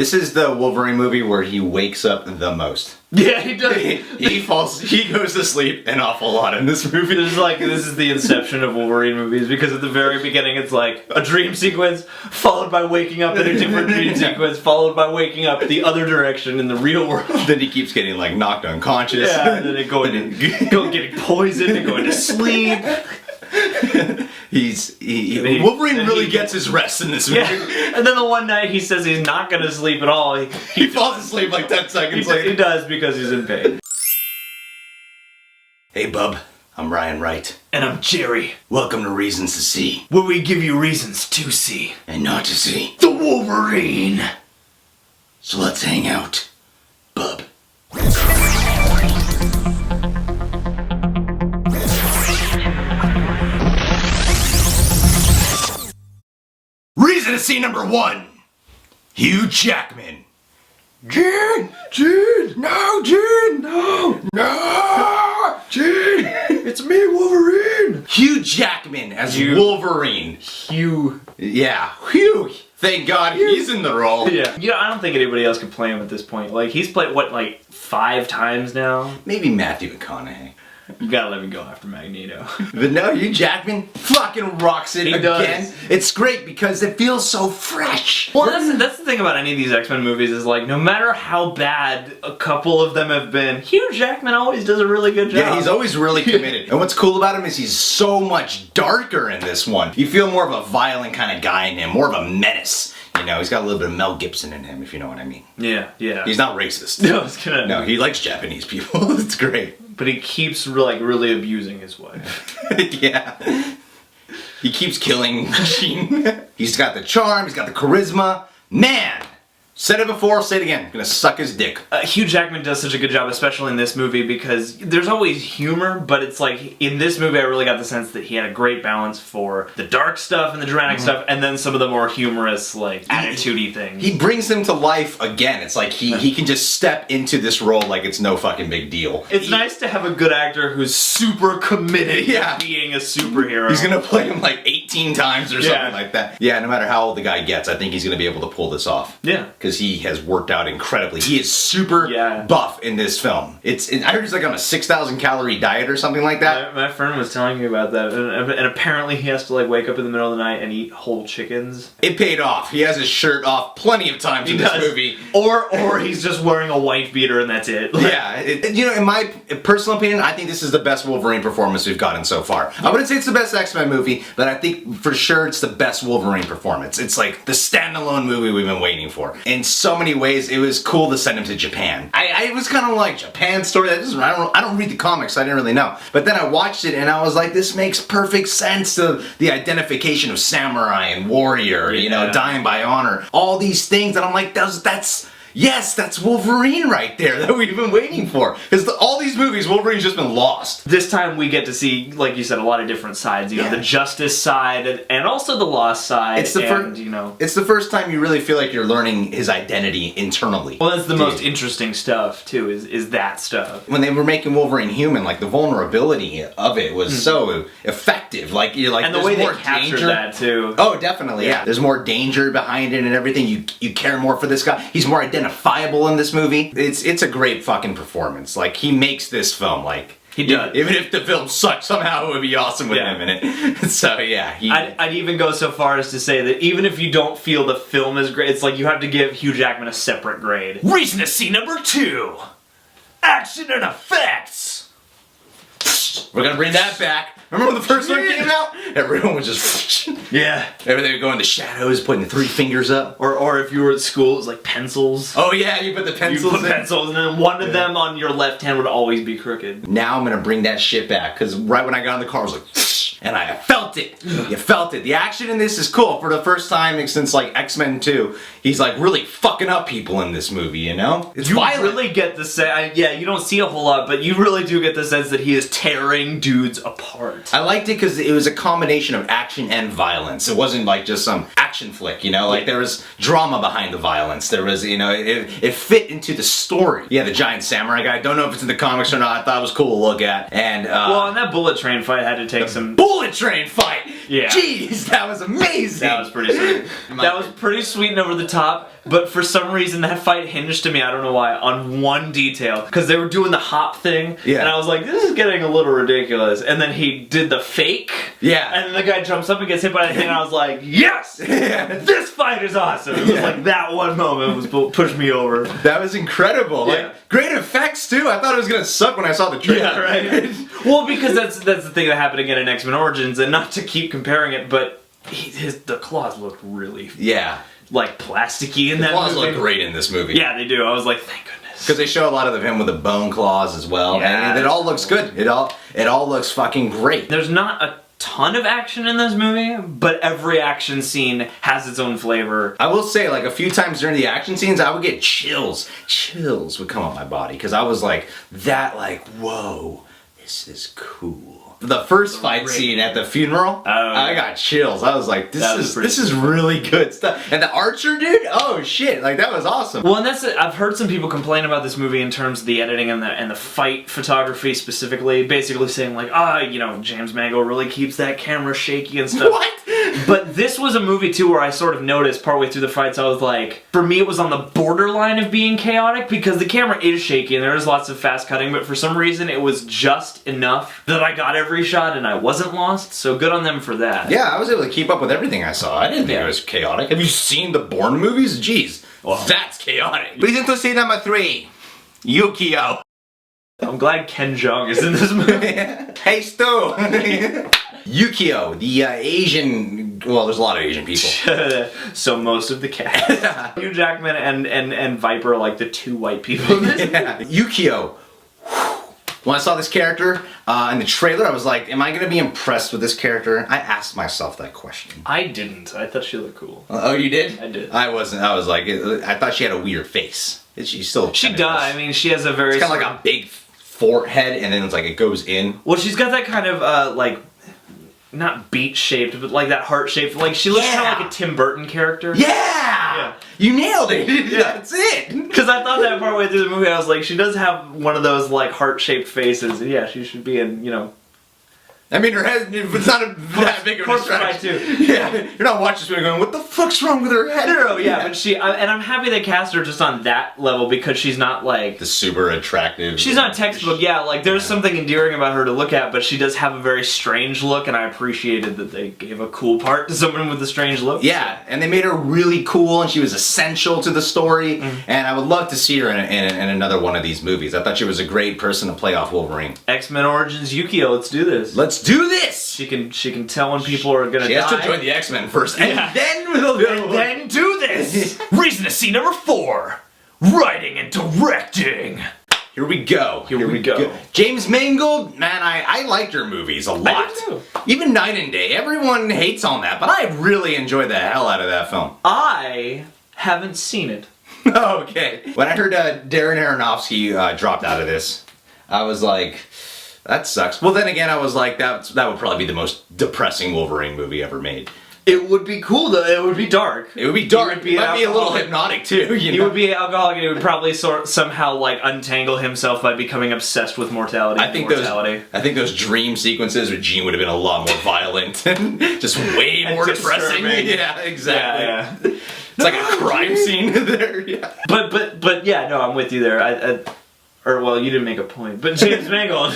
This is the Wolverine movie where he wakes up the most. Yeah, he does. He goes to sleep an awful lot in this movie. This is the inception of Wolverine movies, because at the very beginning it's like a dream sequence, followed by waking up in a different dream sequence, followed by waking up the other direction in the real world. Then he keeps getting like knocked unconscious. Yeah, and then it getting poisoned and going to sleep. Wolverine really gets his rest in this movie. Yeah. And then the one night he says he's not going to sleep at all. He falls asleep like 10 seconds later. He does, because he's in pain. Hey bub, I'm Ryan Wright. And I'm Jerry. Welcome to Reasons to See. Where we give you reasons to see. And not to see. The Wolverine! So let's hang out, bub. Reason to see number 1. Hugh Jackman. Gene! No, Gene! It's me, Wolverine! Hugh Jackman as Wolverine. Hugh. Yeah, Hugh. Thank God he's in the role. Yeah. You know, I don't think anybody else could play him at this point. Like, he's played, what, like 5 times now? Maybe Matthew McConaughey. You gotta let me go after Magneto. But no, Hugh Jackman fucking rocks it again. Does. It's great because it feels so fresh. Well, that's the thing about any of these X-Men movies is, like, no matter how bad a couple of them have been, Hugh Jackman always does a really good job. Yeah, he's always really committed. And what's cool about him is he's so much darker in this one. You feel more of a violent kind of guy in him, more of a menace. You know, he's got a little bit of Mel Gibson in him, if you know what I mean. Yeah, yeah. He's not racist. No, it's gonna. No, he likes Japanese people. It's great. But he keeps, like, really abusing his wife. Yeah. He keeps killing Gene. He's got the charm, he's got the charisma. Man! Said it before, I'll say it again. Gonna suck his dick. Hugh Jackman does such a good job, especially in this movie, because there's always humor, but it's like, in this movie I really got the sense that he had a great balance for the dark stuff and the dramatic stuff, and then some of the more humorous, like, attitude-y things. He brings them to life again. It's like he can just step into this role like it's no fucking big deal. It's nice to have a good actor who's super committed to being a superhero. He's gonna play him like 18 times or something like that. Yeah, no matter how old the guy gets, I think he's gonna be able to pull this off. Yeah. Because he has worked out incredibly. He is super buff in this film. I heard he's like on a 6,000 calorie diet or something like that. My friend was telling me about that, and apparently he has to, like, wake up in the middle of the night and eat whole chickens. It paid off. He has his shirt off plenty of times in this movie. Or he's just wearing a wife beater and that's it. Yeah, you know, in my personal opinion, I think this is the best Wolverine performance we've gotten so far. I wouldn't say it's the best X-Men movie, but I think for sure it's the best Wolverine performance. It's like the standalone movie we've been waiting for. In so many ways, it was cool to send him to Japan. I was kind of like, Japan story? I don't read the comics, so I didn't really know. But then I watched it and I was like, this makes perfect sense to the identification of samurai and warrior, you know, dying by honor. All these things, and I'm like, that's Wolverine right there that we've been waiting for. Because all these movies, Wolverine's just been lost. This time we get to see, like you said, a lot of different sides. You know, the justice side and also the lost side. It's the first time you really feel like you're learning his identity internally. Well, that's the most interesting stuff too. Is that stuff. When they were making Wolverine human, like the vulnerability of it was so effective. Like you're like, and the way they captured that too. Oh, definitely. Yeah. There's more danger behind it and everything. You care more for this guy. He's more identifiable in this movie. It's a great fucking performance. Like, he makes this film, like, he does. Even if the film sucked, somehow it would be awesome with him in it. So yeah, I'd even go so far as to say that even if you don't feel the film is great, it's like you have to give Hugh Jackman a separate grade. Reason to see number 2. Action and effects. We're gonna bring that back. Remember when the first one came out? Everyone was just everything would go into shadows, putting the 3 fingers up. Or if you were at school, it was like pencils. Oh yeah, you put the pencils in. Pencils, and then one of them on your left hand would always be crooked. Now I'm gonna bring that shit back, because right when I got in the car, I was like, and I felt it. You felt it. The action in this is cool. For the first time since like X-Men 2, he's like really fucking up people in this movie, you know? It's violent. You really get the sense, you don't see a whole lot, but you really do get the sense that he is tearing dudes apart. I liked it because it was a combination of action and violence. It wasn't like just some action flick, you know? Like there was drama behind the violence. There was, you know, it fit into the story. Yeah, the giant samurai guy. Don't know if it's in the comics or not. I thought it was cool to look at. And well, and that bullet train fight had to take some bullet train fight. Yeah. Jeez, that was amazing. That was pretty sweet. That was pretty sweet and over the top, but for some reason that fight hinged to me, I don't know why, on one detail. Because they were doing the hop thing, and I was like, this is getting a little ridiculous. And then he did the fake, and then the guy jumps up and gets hit by the thing, and I was like, yes! This fight is awesome! It was like that one moment was pushed me over. That was incredible. Like, great effects too. I thought it was gonna suck when I saw the trailer. Yeah, right. Well, because that's the thing that happened again in X-Men Origins, and not to keep comparing it, but the claws looked really like plasticky in that movie. The claws look great in this movie. Yeah, they do. I was like, thank goodness. Because they show a lot of him with the bone claws as well, and it all looks good. It all looks fucking great. There's not a ton of action in this movie, but every action scene has its own flavor. I will say, like, a few times during the action scenes, I would get chills. Chills would come up my body, because I was like, whoa, this is cool. The first fight scene at the funeral, I got chills. I was like, this is really good stuff. And the archer dude, oh shit, like that was awesome. Well, and that's it. I've heard some people complain about this movie in terms of the editing and the fight photography specifically, basically saying like, you know, James Mangold really keeps that camera shaky and stuff. What? But this was a movie too where I sort of noticed partway through the fights, I was like, for me it was on the borderline of being chaotic because the camera is shaky and there is lots of fast cutting, but for some reason it was just enough that I got every shot and I wasn't lost, so good on them for that. Yeah, I was able to keep up with everything I saw. I didn't think it was chaotic. Have you seen the Bourne movies? Jeez, that's chaotic. Reason to see number 3, Yukio. I'm glad Ken Jeong is in this movie. Hey, Stu! Yukio, the Asian... Well, there's a lot of Asian people. So most of the cast. Hugh Jackman and Viper are like the 2 white people in this movie. Yukio. When I saw this character in the trailer, I was like, am I going to be impressed with this character? I asked myself that question. I didn't. I thought she looked cool. Oh, you did? I did. I wasn't. I was like, I thought she had a weird face. She still... She does. I mean, she has a very... It's kind of like a big forehead, and then it's like it goes in. Well, she's got that kind of, like... Not beet-shaped, but like that heart-shaped. Like, she looks kind of like a Tim Burton character. Yeah! You nailed it! That's it! Because I thought that partway through the movie, I was like, she does have one of those, like, heart-shaped faces. And yeah, she should be in, you know... I mean, her head, it's not that big of a distraction. Yeah, you're not watching this movie going, what the fuck's wrong with her head? No, yeah, but she, and I'm happy they cast her just on that level because she's not like... The super attractive... She's not textbook, like, there's something endearing about her to look at, but she does have a very strange look, and I appreciated that they gave a cool part to someone with a strange look. Yeah, and they made her really cool, and she was essential to the story, and I would love to see her in another one of these movies. I thought she was a great person to play off Wolverine. X-Men Origins Yukio, let's do this. Let's do this! She can tell when people are gonna die. She has to join the X-Men first, and then do this! Reason to see number 4. Writing and directing. Here we go. Here we go. James Mangold, man, I like your movies a lot. I do too. Even Night and Day. Everyone hates on that, but I really enjoyed the hell out of that film. I haven't seen it. Okay. When I heard Darren Aronofsky dropped out of this, I was like, that sucks. Well, then again, I was like, that would probably be the most depressing Wolverine movie ever made. It would be cool though. It would be dark. It would be dark. It might be a little hypnotic too. He would be alcoholic, and he would probably somehow like untangle himself by becoming obsessed with mortality. I think those dream sequences with Jean would have been a lot more violent and just way more depressing. Yeah, exactly. Yeah. It's like a crime scene there. Yeah. But yeah, no, I'm with you there. Well, you didn't make a point, but James Mangold.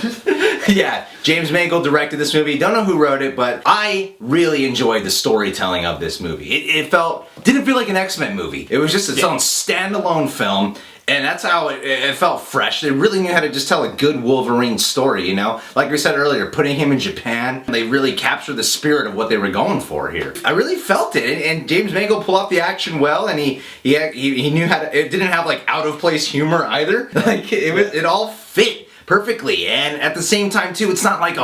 Yeah, James Mangold directed this movie. Don't know who wrote it, but I really enjoyed the storytelling of this movie. It didn't feel like an X-Men movie. It was just its own standalone film. And that's how it felt fresh. They really knew how to just tell a good Wolverine story, you know? Like we said earlier, putting him in Japan, they really captured the spirit of what they were going for here. I really felt it, and James Mangold pulled off the action well, and he knew how to, it didn't have like out of place humor either. Like, it all fit perfectly, and at the same time too, it's not like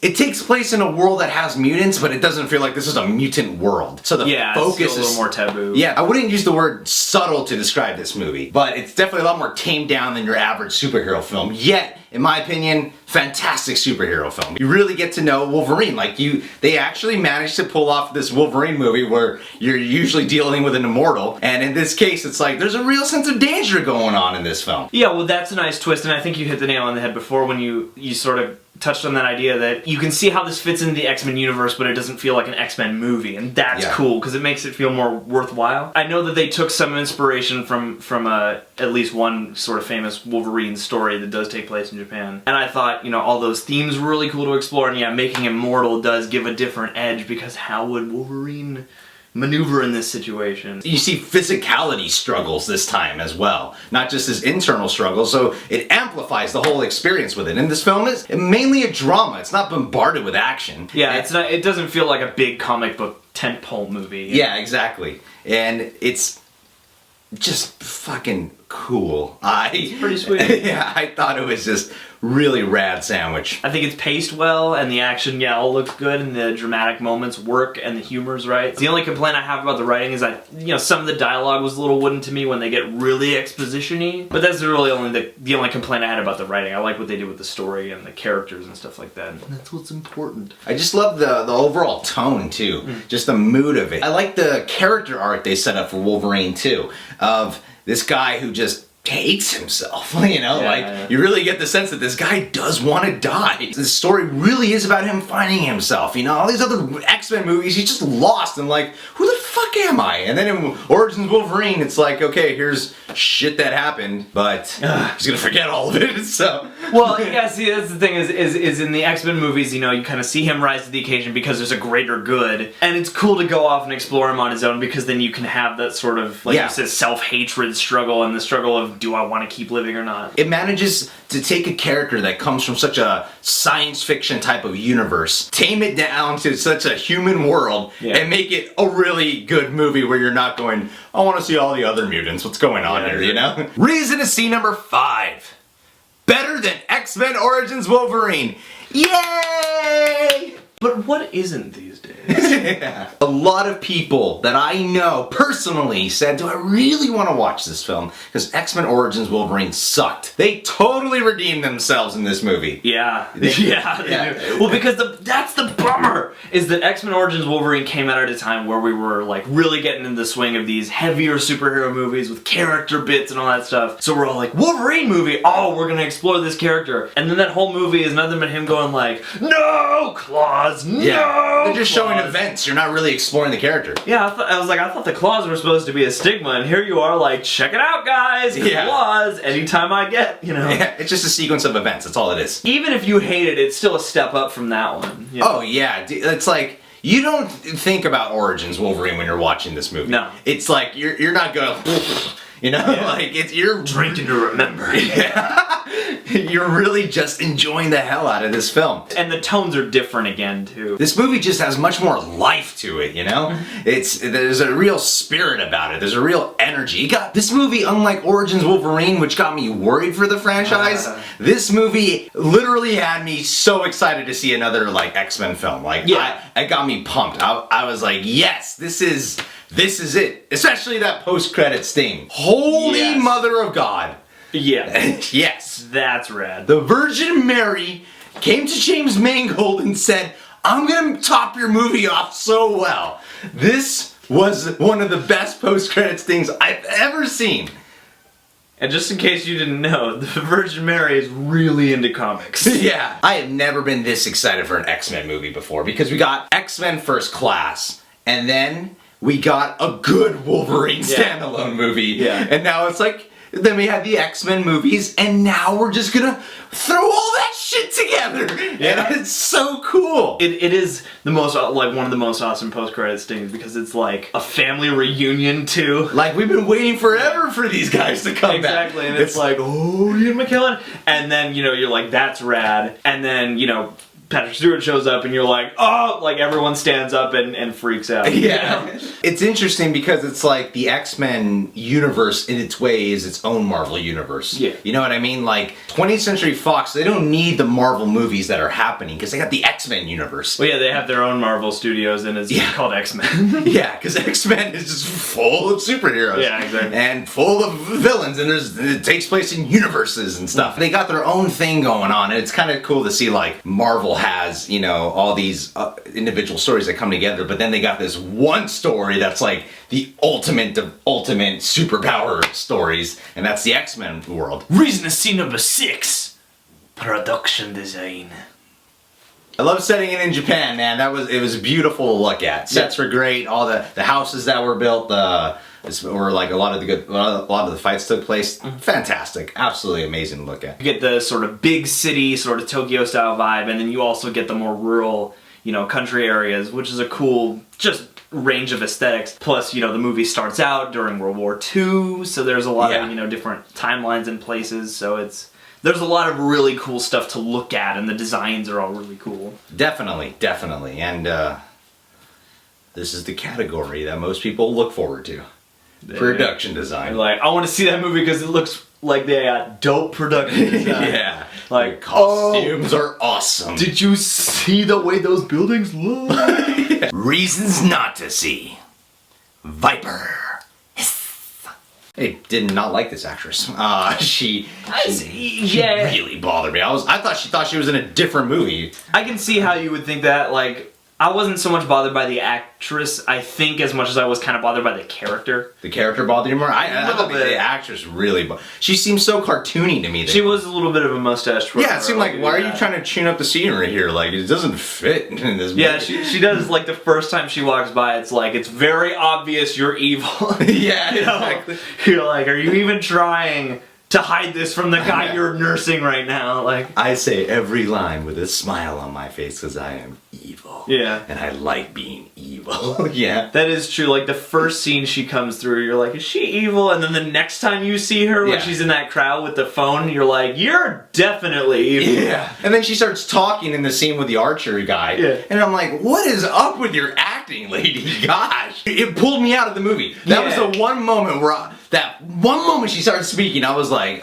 it takes place in a world that has mutants, but it doesn't feel like this is a mutant world. So the focus is a little more taboo. Yeah, I wouldn't use the word subtle to describe this movie, but it's definitely a lot more tamed down than your average superhero film. Yet, in my opinion, fantastic superhero film. You really get to know Wolverine. Like, they actually managed to pull off this Wolverine movie where you're usually dealing with an immortal, and in this case, it's like there's a real sense of danger going on in this film. Yeah, well, that's a nice twist, and I think you hit the nail on the head before when you sort of touched on that idea that you can see how this fits into the X-Men universe, but it doesn't feel like an X-Men movie, and that's cool because it makes it feel more worthwhile. I know that they took some inspiration from at least one sort of famous Wolverine story that does take place in Japan, and I thought, you know, all those themes were really cool to explore, and yeah, making him mortal does give a different edge, because how would Wolverine maneuver in this situation? You see physicality struggles this time as well, not just his internal struggles, so it amplifies the whole experience with it. And this film is mainly a drama. It's not bombarded with action. Yeah, it's not. It doesn't feel like a big comic book tentpole movie. Yeah, exactly. And it's just fucking cool. It's pretty sweet. Yeah, I thought it was just really rad sandwich. I think it's paced well, and the action, all looks good, and the dramatic moments work, and the humor's right. The only complaint I have about the writing is that, you know, some of the dialogue was a little wooden to me when they get really exposition-y, but that's really the only complaint I had about the writing. I like what they did with the story and the characters and stuff like that, and that's what's important. I just love the overall tone, too. Just the mood of it. I like the character arc they set up for Wolverine, too, of this guy who just hates himself, you know, you really get the sense that this guy does want to die. The story really is about him finding himself, you know, all these other X-Men movies, he's just lost and like, who the fuck am I? And then in Origins Wolverine, it's like, okay, here's shit that happened, but he's gonna forget all of it, so. Well, yeah, see, that's the thing is in the X-Men movies, you know, you kind of see him rise to the occasion because there's a greater good, and it's cool to go off and explore him on his own, because then you can have that sort of, like you said, self-hatred struggle, and the struggle of, do I want to keep living or not? It manages to take a character that comes from such a science fiction type of universe, tame it down to such a human world, and make it a really good movie where you're not going, I want to see all the other mutants, what's going on here, you know? Reason to see number 5. Better than X-Men Origins Wolverine. Yay! But what isn't these days? A lot of people that I know personally said, do I really want to watch this film? Because X-Men Origins Wolverine sucked. They totally redeemed themselves in this movie. Yeah. Well, because that's the bummer, is that X-Men Origins Wolverine came out at a time where we were like really getting into the swing of these heavier superhero movies with character bits and all that stuff. So we're all like, Wolverine movie, oh, we're gonna explore this character. And then that whole movie is nothing but him going like, no, Claws, no! They're just showing events, you're not really exploring the character. Yeah, I thought the claws were supposed to be a stigma, and here you are like, check it out, guys, claws, anytime I get, you know. Yeah, it's just a sequence of events, that's all it is. Even if you hate it, it's still a step up from that one. You know? Oh yeah, it's like, you don't think about Origins Wolverine when you're watching this movie. No. It's like, you're not going, you know, like, you're drinking to remember. You're really just enjoying the hell out of this film. And the tones are different again, too. This movie just has much more life to it, you know? There's a real spirit about it. There's a real energy. This movie, unlike Origins Wolverine, which got me worried for the franchise, this movie literally had me so excited to see another, like, X-Men film. Like, it got me pumped. I was like, yes, this is it. Especially that post-credits thing. Holy Mother of God. Yeah. Yes. That's rad. The Virgin Mary came to James Mangold and said, I'm gonna top your movie off so well. This was one of the best post-credits things I've ever seen. And just in case you didn't know, the Virgin Mary is really into comics. Yeah. I have never been this excited for an X-Men movie before, because we got X-Men First Class, and then we got a good Wolverine standalone movie. Yeah. And now it's like, then we had the X-Men movies, and now we're just gonna throw all that shit together! Yeah. And it's so cool! It is the most, like, one of the most awesome post-credits things, because it's like a family reunion, too. Like, we've been waiting forever for these guys to come back. Exactly, and it's like, oh, Ian McKellen! And then, you know, you're like, that's rad. And then, you know, Patrick Stewart shows up and you're like, oh, like everyone stands up and freaks out. Yeah. You know? It's interesting because it's like the X-Men universe in its way is its own Marvel universe. Yeah. You know what I mean? Like 20th Century Fox, they don't need the Marvel movies that are happening because they got the X-Men universe. Well, yeah, they have their own Marvel Studios and it's called X-Men. Yeah, because X-Men is just full of superheroes. Yeah, exactly. And full of villains, and it takes place in universes and stuff. They got their own thing going on, and it's kind of cool to see like Marvel has, you know, all these individual stories that come together, but then they got this one story that's like the ultimate of ultimate superpower stories, and that's the X-Men world. Reason to see number 6. Production design. I love setting it in Japan, man. It was beautiful to look at. Sets were great. All the houses that were built, were like a lot of the fights took place. Fantastic, absolutely amazing to look at. You get the sort of big city, sort of Tokyo style vibe, and then you also get the more rural, country areas, which is a cool just range of aesthetics. Plus, the movie starts out during World War II, so there's a lot of different timelines and places. So there's a lot of really cool stuff to look at, and the designs are all really cool. Definitely, and this is the category that most people look forward to. Production design. Like, I want to see that movie because it looks like they got dope production design. Yeah. Like, costumes are awesome. Did you see the way those buildings look? Yeah. Reasons not to see. Viper. I did not like this actress. She really bothered me. I thought she was in a different movie. I can see how you would think that. Like, I wasn't so much bothered by the actress, I think, as much as I was kind of bothered by the character. The character bothered you more? I thought the actress really she seems so cartoony to me. She was a little bit of a mustache twirler. Yeah, it seemed like, why are you trying to tune up the scenery here? Like, it doesn't fit in this movie. Yeah, she does, like, the first time she walks by, it's like, it's very obvious you're evil. Yeah, exactly. You're like, are you even trying to hide this from the guy you're nursing right now? Like, I say every line with a smile on my face because I am evil. Yeah. And I like being evil. Yeah. That is true. Like, the first scene she comes through, you're like, is she evil? And then the next time you see her when she's in that crowd with the phone, you're like, you're definitely evil. Yeah. And then she starts talking in the scene with the archer guy. Yeah. And I'm like, what is up with your acting, lady? Gosh. It pulled me out of the movie. That was the one moment where she started speaking, I was like,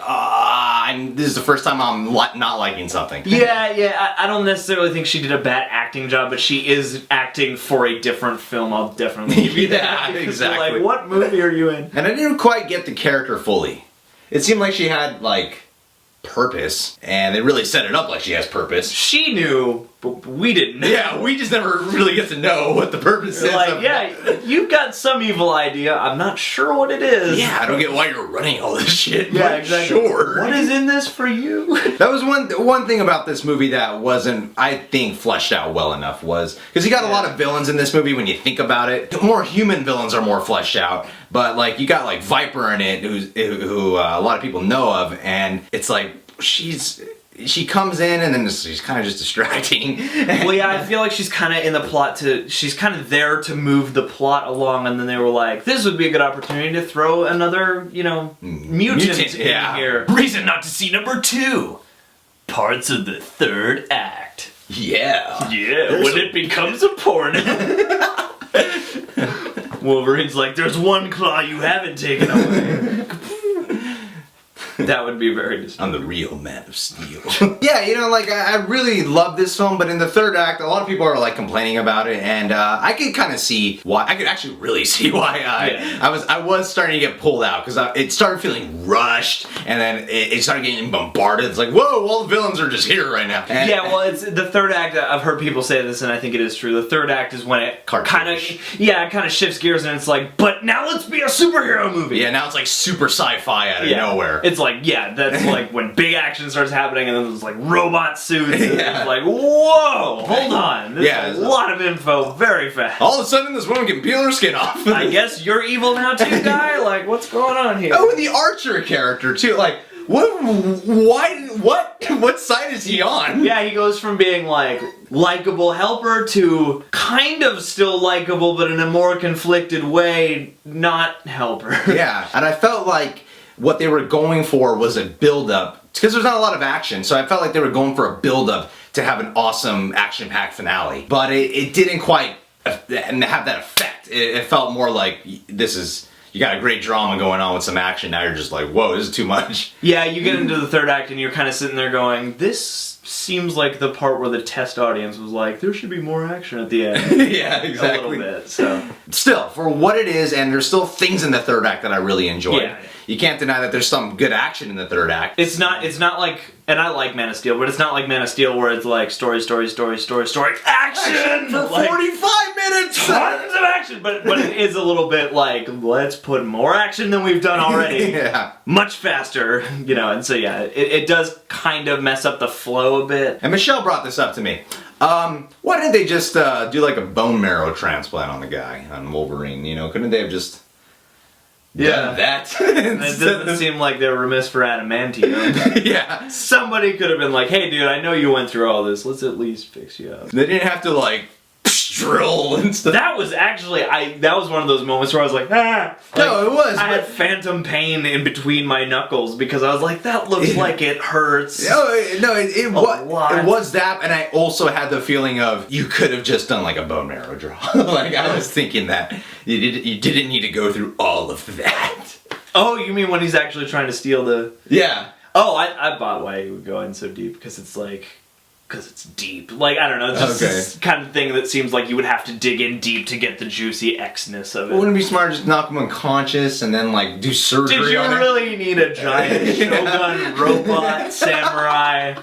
this is the first time I'm not liking something. Yeah, I don't necessarily think she did a bad acting job, but she is acting for a different film. I'll definitely give you that. Yeah, exactly. Like, what movie are you in? And I didn't quite get the character fully. It seemed like she had, like, purpose, and they really set it up like she has purpose. She knew, but we didn't know. Yeah, we just never really get to know what the purpose is. Like, yeah, you've got some evil idea, I'm not sure what it is. Yeah, I don't get why you're running all this shit. Yeah, exactly. Sure. What is in this for you? That was one thing about this movie that wasn't, I think, fleshed out well enough was, because you got a lot of villains in this movie when you think about it. The more human villains are more fleshed out, but like you got like Viper in it, who a lot of people know of, and it's like she comes in and then she's kind of just distracting. Well, yeah, I feel like she's kind of in the plot she's kind of there to move the plot along, and then they were like, this would be a good opportunity to throw another, mutant in here. Reason not to see number 2. Parts of the third act. Yeah. Yeah, when it becomes a porno. Wolverine's like, there's one claw you haven't taken away. That would be very disturbing. I'm the real Man of Steel. Yeah, I really love this film, but in the third act, a lot of people are like complaining about it, and I could kind of see why. I could actually really see why I was starting to get pulled out, because it started feeling rushed, and then it started getting bombarded. It's like, whoa, all the villains are just here right now. And, it's the third act. I've heard people say this, and I think it is true. The third act is when it kind of shifts gears, and it's like, but now let's be a superhero movie. Yeah, now it's like super sci-fi out of nowhere. It's like, that's like when big action starts happening, and then there's like robot suits, and it's like, whoa, hold on. This is a lot of info very fast. All of a sudden, this woman can peel her skin off. I guess you're evil now too, guy? Like, what's going on here? Oh, and the Archer character too, like, what side is he on? Yeah, he goes from being like likable helper to kind of still likable, but in a more conflicted way, not helper. Yeah, and I felt like what they were going for was a build-up, because there's not a lot of action, so I felt like they were going for a build-up to have an awesome action-packed finale. But it didn't quite have that effect. It felt more like you got a great drama going on with some action, now you're just like, whoa, this is too much. Yeah, you get into the third act and you're kind of sitting there going, this seems like the part where the test audience was like, there should be more action at the end. Yeah, exactly. A little bit, so. Still, for what it is, and there's still things in the third act that I really enjoyed. Yeah. You can't deny that there's some good action in the third act. It's not like, and I like Man of Steel, but it's not like Man of Steel where it's like story, action! For 45 minutes! Tons of action! But it is a little bit like, let's put more action than we've done already. Yeah. Much faster, and so yeah, it does kind of mess up the flow a bit. And Michelle brought this up to me. Why didn't they just do like a bone marrow transplant on the guy, on Wolverine? You know, couldn't they have just done that? It doesn't seem like they were remiss for adamantium. Yeah. Somebody could have been like, hey dude, I know you went through all this, let's at least fix you up. They didn't have to like drill and stuff. That was actually, that was one of those moments where I was like, ah! No, it was. I had phantom pain in between my knuckles because I was like, that looks like it hurts. It was that, and I also had the feeling of you could have just done like a bone marrow draw. Like I was thinking that you didn't need to go through all of that. Oh, you mean when he's actually trying to steal the... Yeah. Oh, I bought why he would go in so deep, because it's like... Because it's deep. Like, I don't know, it's just this kind of thing that seems like you would have to dig in deep to get the juicy X-ness of it. Wouldn't it be smart to just knock him unconscious and then, like, do surgery Did you on really need a giant Shogun robot samurai?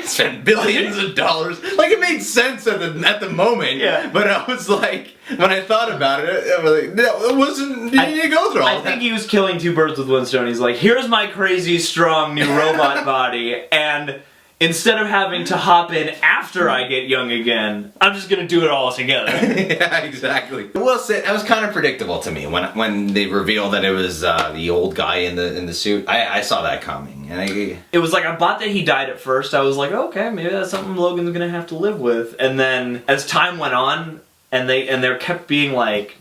Spend billions of dollars. Like, it made sense at the moment. Yeah. But I was like, when I thought about it, I was like, no, it wasn't, you need to go through all I think he was killing two birds with one stone. He's like, here's my crazy, strong new robot body, and... instead of having to hop in after I get young again, I'm just gonna do it all together. Yeah, exactly. Well said. That was kind of predictable to me when they revealed that it was the old guy in the suit. I saw that coming, and it was like I bought that he died at first. I was like, okay, maybe that's something Logan's gonna have to live with. And then as time went on, and there kept being like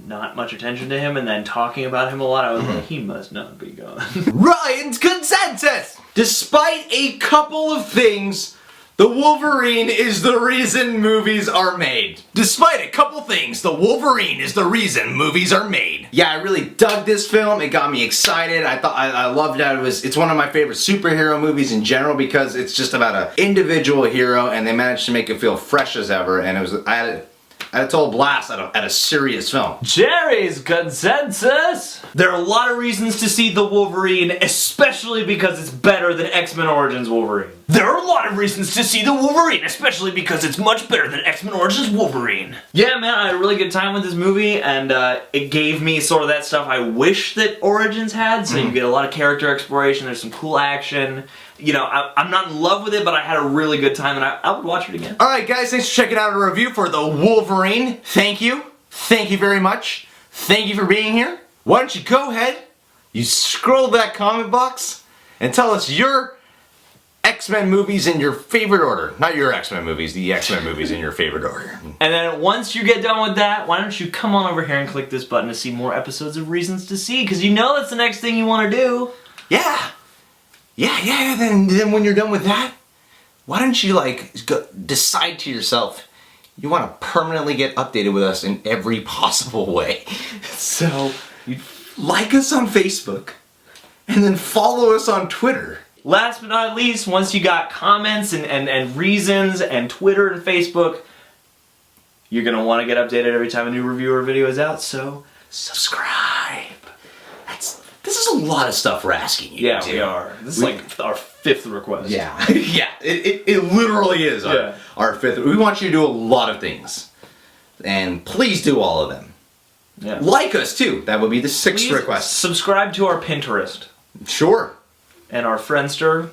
not much attention to him, and then talking about him a lot, I was like, he must not be gone. Ryan's consensus! Despite a couple of things, the Wolverine is the reason movies are made. Despite a couple things, the Wolverine is the reason movies are made. Yeah, I really dug this film. It got me excited. I loved that it's one of my favorite superhero movies in general because it's just about an individual hero and they managed to make it feel fresh as ever, and I had a total blast at a serious film. Jerry's consensus! There are a lot of reasons to see the Wolverine, especially because it's better than X-Men Origins Wolverine. There are a lot of reasons to see the Wolverine, especially because it's much better than X-Men Origins Wolverine. Yeah, man, I had a really good time with this movie, and it gave me sort of that stuff I wish that Origins had, so you get a lot of character exploration, there's some cool action. You know, I'm not in love with it, but I had a really good time, and I would watch it again. Alright guys, thanks for checking out a review for the Wolverine. Thank you. Thank you very much. Thank you for being here. Why don't you go ahead, you scroll that comment box, and tell us your X-Men movies in your favorite order. Not your X-Men movies, the X-Men movies in your favorite order. And then once you get done with that, why don't you come on over here and click this button to see more episodes of Reasons to See, because you know that's the next thing you want to do. Yeah. Yeah, then when you're done with that, why don't you decide to yourself, you want to permanently get updated with us in every possible way. So, you like us on Facebook, and then follow us on Twitter. Last but not least, once you got comments and reasons and Twitter and Facebook, you're going to want to get updated every time a new review or video is out, so subscribe. This is a lot of stuff we're asking you to do. We are. This is like our 5th request. Yeah. Yeah, it literally is our 5th. We want you to do a lot of things. And please do all of them. Yeah. Like us too. That would be the 6th request. Subscribe to our Pinterest. Sure. And our Friendster.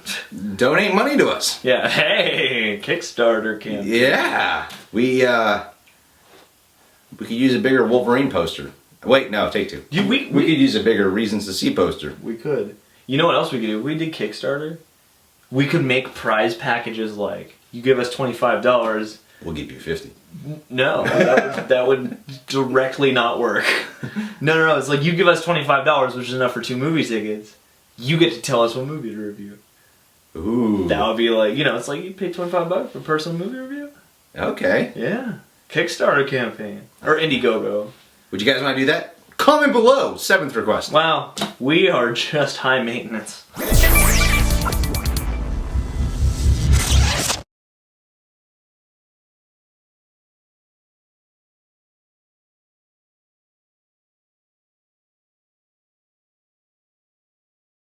Donate money to us. Yeah. Hey, Kickstarter campaign. Yeah. We could use a bigger Wolverine poster. Wait, no, take 2. We could use a bigger Reasons to See poster. We could. You know what else we could do? If we did Kickstarter, we could make prize packages like, you give us $25. We'll give you 50. No, that would directly not work. No, it's like you give us $25, which is enough for 2 movie tickets. You get to tell us what movie to review. Ooh. That would be like, it's like you pay $25 for a personal movie review. Okay. Yeah. Kickstarter campaign. Or Indiegogo. Would you guys want to do that? Comment below. 7th request. Wow, we are just high maintenance.